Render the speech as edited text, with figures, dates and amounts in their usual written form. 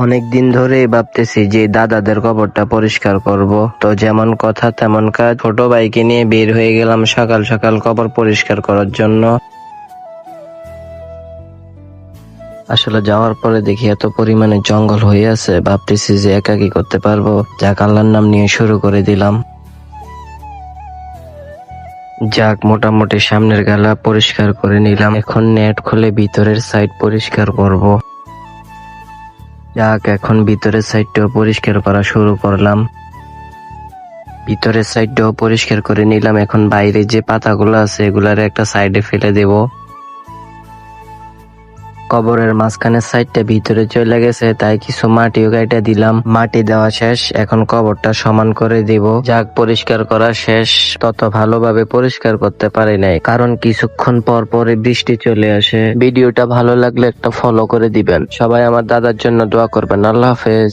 অনেক দিন ধরেই ভাবতেছি যে দাদাদের কবরটা পরিষ্কার করব। তো যেমন কথা তেমন কাজ, ছোট ভাইকে নিয়ে বের হয়ে গেলাম সকাল সকাল কবর পরিষ্কার করার জন্য। আসলে যাওয়ার পরে দেখি এত পরিমাণে জঙ্গল হয়ে আছে, ভাবতেছি যে একা কি করতে পারবো। যাক, আল্লাহর নাম নিয়ে শুরু করে দিলাম। যাক, মোটামুটি সামনের গালা পরিষ্কার করে নিলাম। এখন নেট খুলে ভিতরের সাইড পরিষ্কার করব। যাক, এখন ভিতরের সাইডটাও পরিষ্কার করা শুরু করলাম। ভিতরের সাইডটাও পরিষ্কার করে নিলাম। এখন বাইরে যে পাতাগুলো আছে এগুলার একটা সাইডে ফেলে দেব। কবরের মাঝখানের সাইডটা ভিতরে চলে গেছে, তাই কিছু মাটিও গাইটা দিলাম। মাটি দেওয়া শেষ, এখন কবরটা সমান করে দিব। যাক, পরিষ্কার করা শেষ। তত ভালোভাবে পরিষ্কার করতে পারি নাই, কারণ কিছুক্ষণ পর পরে বৃষ্টি চলে আসে। ভিডিওটা ভালো লাগলে একটা ফলো করে দিবেন। সবাই আমার দাদার জন্য দোয়া করবেন। আল্লাহ হাফেজ।